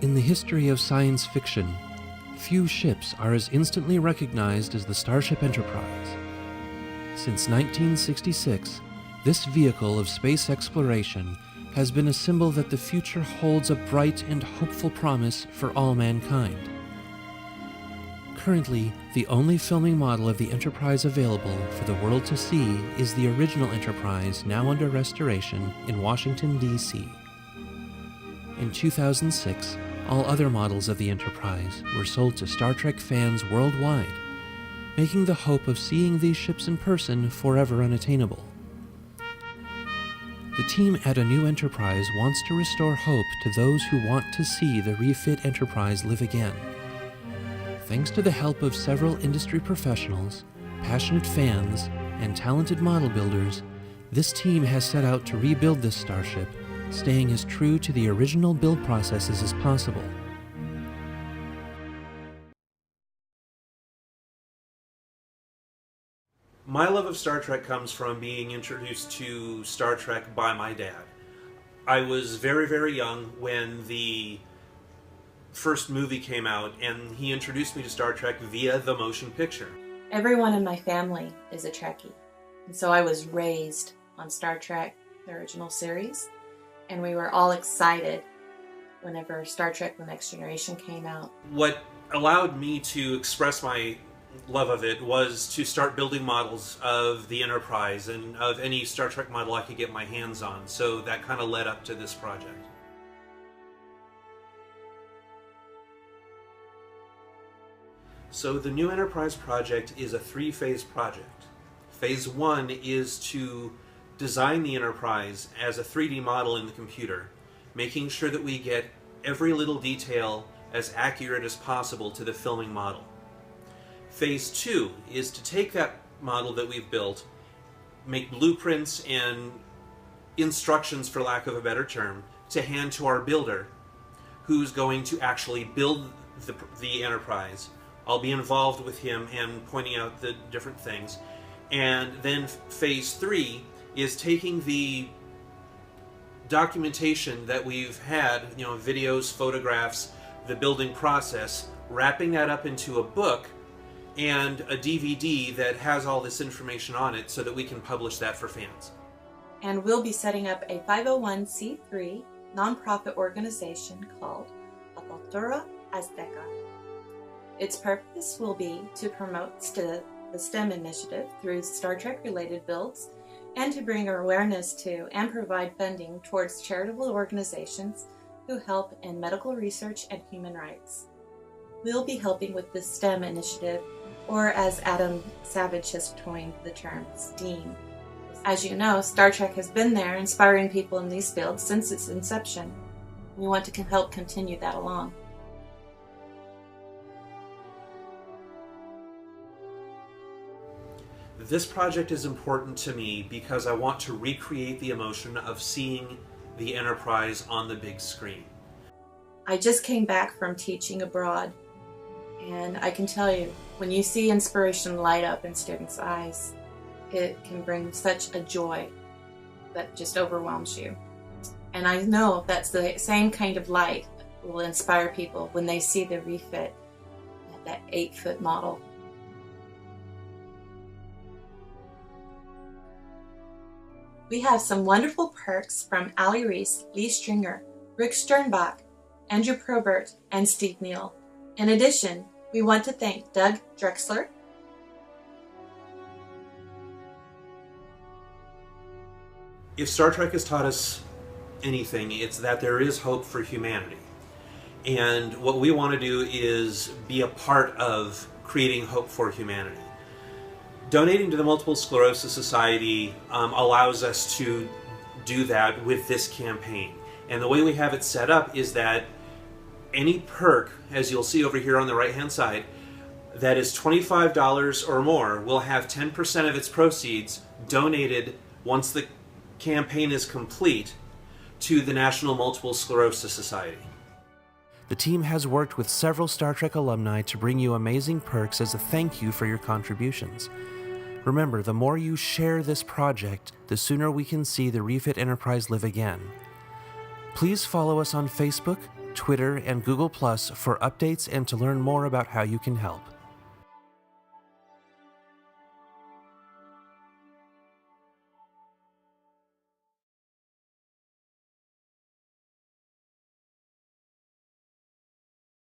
In the history of science fiction, few ships are as instantly recognized as the Starship Enterprise. Since 1966, this vehicle of space exploration has been a symbol that the future holds a bright and hopeful promise for all mankind. Currently, the only filming model of the Enterprise available for the world to see is the original Enterprise, now under restoration in Washington, D.C. In 2006, all other models of the Enterprise were sold to Star Trek fans worldwide, making the hope of seeing these ships in person forever unattainable. The team at A New Enterprise wants to restore hope to those who want to see the refit Enterprise live again. Thanks to the help of several industry professionals, passionate fans, and talented model builders, this team has set out to rebuild this starship, staying as true to the original build processes as possible. My love of Star Trek comes from being introduced to Star Trek by my dad. I was very, very young when the first movie came out, and he introduced me to Star Trek via the motion picture. Everyone in my family is a Trekkie, and so I was raised on Star Trek, the original series, and we were all excited whenever Star Trek The Next Generation came out. What allowed me to express my love of it was to start building models of the Enterprise and of any Star Trek model I could get my hands on, so that kind of led up to this project. So the New Enterprise project is a three-phase project. Phase 1 is to design the Enterprise as a 3D model in the computer, making sure that we get every little detail as accurate as possible to the filming model. Phase 2 is to take that model that we've built, make blueprints and instructions, for lack of a better term, to hand to our builder, who's going to actually build the Enterprise. I'll be involved with him and pointing out the different things. And then Phase 3 is taking the documentation that we've had, videos, photographs, the building process, wrapping that up into a book and a DVD that has all this information on it so that we can publish that for fans. And we'll be setting up a 501c3 nonprofit organization called La Cultura Azteca. Its purpose will be to promote the STEM initiative through Star Trek-related builds and to bring awareness to and provide funding towards charitable organizations who help in medical research and human rights. We'll be helping with the STEM initiative, or as Adam Savage has coined the term, STEAM. As you know, Star Trek has been there inspiring people in these fields since its inception. We want to help continue that along. This project is important to me because I want to recreate the emotion of seeing the Enterprise on the big screen. I just came back from teaching abroad, and I can tell you, when you see inspiration light up in students' eyes, it can bring such a joy that just overwhelms you. And I know that's the same kind of light will inspire people when they see the refit at that 8-foot model. We have some wonderful perks from Ali Reese, Lee Stringer, Rick Sternbach, Andrew Probert, and Steve Neal. In addition, we want to thank Doug Drexler, If Star Trek has taught us anything, it's that there is hope for humanity. And what we want to do is be a part of creating hope for humanity. Donating to the Multiple Sclerosis Society allows us to do that with this campaign. And the way we have it set up is that any perk, as you'll see over here on the right-hand side, that is $25 or more will have 10% of its proceeds donated once the campaign is complete to the National Multiple Sclerosis Society. The team has worked with several Star Trek alumni to bring you amazing perks as a thank you for your contributions. Remember, the more you share this project, the sooner we can see the refit Enterprise live again. Please follow us on Facebook, Twitter, and Google Plus for updates and to learn more about how you can help.